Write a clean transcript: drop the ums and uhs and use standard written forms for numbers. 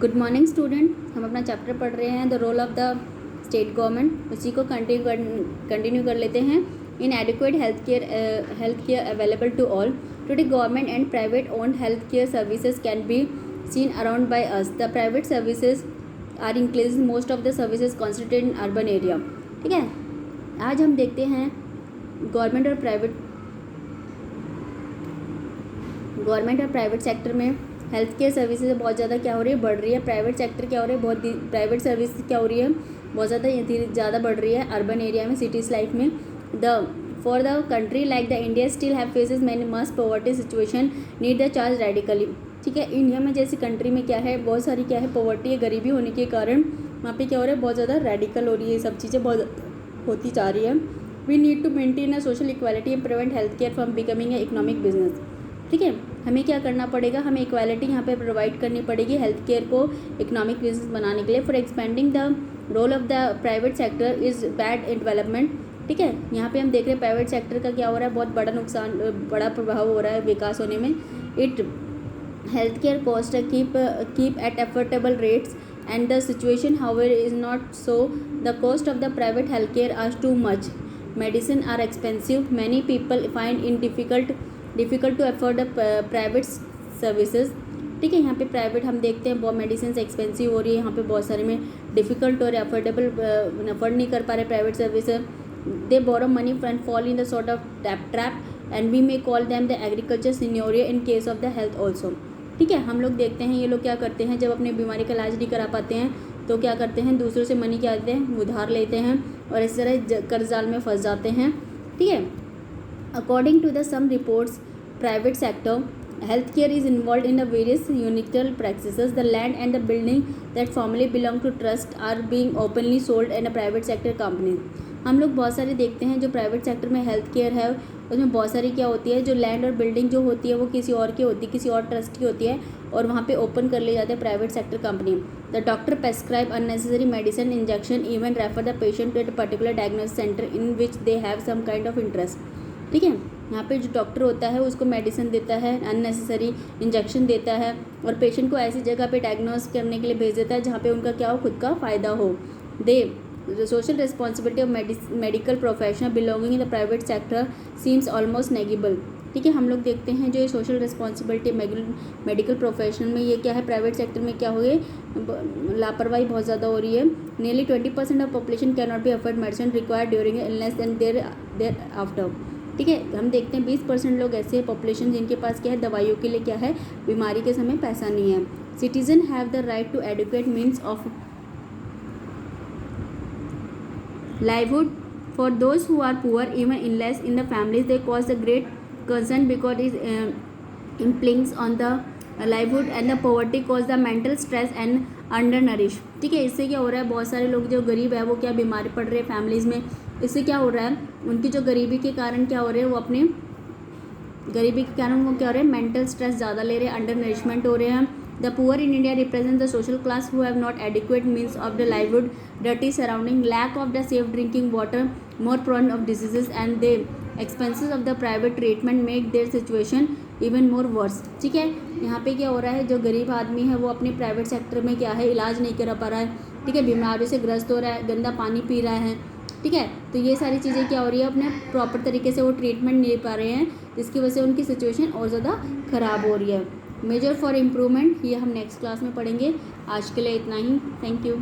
Good morning student. हम अपना chapter पढ़ रहे हैं the role of the state government. उसी को कंटिन्यू कर लेते हैं। Inadequate health care available to all today government and private owned health care services can be seen around by us. The private services are increasing. Most of the services concentrated in urban area. ठीक है, आज हम देखते हैं government और private sector में health care services बहुत ज़्यादा क्या हो रही है, बढ़ रही है। प्राइवेट सेक्टर क्या हो रही है, प्राइवेट सर्विस क्या हो रही है, बहुत ज़्यादा बढ़ रही है अर्बन एरिया में, सिटीज़ लाइफ में। For the country like the India still have faces many must poverty situation need the charge radically. ठीक है, इंडिया में जैसी कंट्री में क्या है, बहुत सारी क्या है, पॉवर्टी है, गरीबी होने के कारण वहाँ पे क्या हो रहा है, बहुत ज़्यादा रेडिकल हो रही है, ये सब चीज़ें बहुत होती जा रही है। We need to maintain a social equality and prevent health care from becoming a economic business. ठीक है, हमें क्या करना पड़ेगा, हमें इक्वालिटी यहाँ पे प्रोवाइड करनी पड़ेगी हेल्थ केयर को इकोनॉमिक बिजनेस बनाने के लिए। For expending the role of the private sector is bad in development. ठीक है, यहाँ पे हम देख रहे हैं प्राइवेट सेक्टर का क्या हो रहा है, बहुत बड़ा प्रभाव हो रहा है विकास होने में। It health care cost keep at affordable rates and the situation however is not so. The cost of the private healthcare are too much. Medicine are expensive. Many people find it difficult to afford the private services. ठीक है, यहाँ पे private हम देखते हैं बहुत medicine expensive हो रही है, यहाँ पे बहुत सारे में डिफ़िकल्ट हो रहे, अफोर्ड नहीं कर पा रहे private service. They borrow money and fall in the sort of trap and we may call them the agriculture scenario in case of the health also. ठीक है, हम लोग देखते हैं ये लोग क्या करते हैं, जब अपनी बीमारी का इलाज नहीं करा पाते हैं तो क्या करते हैं, दूसरों से मनी क्या देते हैं, उधार लेते हैं और इस तरह कर्ज जाल में फंस जाते हैं। ठीक है, according to the some reports private sector health care is involve in the various unethical practices. The land and the building that formerly belong to trust are being openly sold in a private sector company. हम लोग बहुत सारे देखते हैं जो private sector में health care है उसमें बहुत सारी क्या होती है, जो लैंड और बिल्डिंग जो होती है वो किसी और की होती है, किसी और ट्रस्ट की होती है और वहाँ पे ओपन कर ले जाते हैं private sector company. The doctor prescribe unnecessary medicine injection even refer the patient to a particular diagnosis centre in which they have some kind of interest. ठीक है, यहाँ पे जो डॉक्टर होता है उसको मेडिसिन देता है, अननेसेसरी इंजेक्शन देता है और पेशेंट को ऐसी जगह पे डायग्नोस करने के लिए भेज देता है जहाँ पे उनका क्या हो, खुद का फ़ायदा हो। The social responsibility of medical professional belonging in the private sector seems almost negligible. ठीक है, हम लोग देखते हैं जो ये सोशल रिस्पॉन्सिबिलिटी मेडिकल प्रोफेशनल में ये क्या है, प्राइवेट सेक्टर में क्या हो गई, लापरवाही बहुत ज़्यादा हो रही है। Nearly 20% of population can not be afford medicine required during illness and thereafter. ठीक है, हम देखते हैं 20% लोग ऐसे पॉपुलेशन जिनके पास क्या है, दवाइयों के लिए क्या है, बीमारी के समय पैसा नहीं है। Citizen have the right to educate means of livelihood. For those who are poor, even illness in the families, they cause a great concern because it implies on the livelihood and the poverty cause the mental stress and undernourished. ठीक है, इससे क्या हो रहा है, बहुत सारे लोग जो गरीब है वो क्या बीमार पड़ रहे हैं फैमिलीज़ में। इससे क्या हो रहा है, उनकी जो गरीबी के कारण क्या हो रहे हैं, वो अपने गरीबी के कारण वो क्या हो रहे हैं, मेंटल स्ट्रेस ज़्यादा ले रहे हैं, अंडर नरिशमेंट हो रहे हैं। The poor in India represent the social class who have not adequate means of the livelihood, dirty surrounding, lack of the safe drinking water, more prone of diseases, and the expenses of the private treatment make their situation even more worse. ठीक है, यहाँ पे क्या हो रहा है, जो गरीब आदमी है वो अपने प्राइवेट सेक्टर में क्या है, इलाज नहीं करा पा रहा है। ठीक है, बीमारियों से ग्रस्त हो रहा है, गंदा पानी पी रहा है। ठीक है, तो ये सारी चीज़ें क्या हो रही है, अपने प्रॉपर तरीके से वो ट्रीटमेंट नहीं ले पा रहे हैं, जिसकी वजह से उनकी सिचुएशन और ज़्यादा ख़राब हो रही है। मेजर फॉर इम्प्रूवमेंट ये हम नेक्स्ट क्लास में पढ़ेंगे। आज के लिए इतना ही, थैंक यू।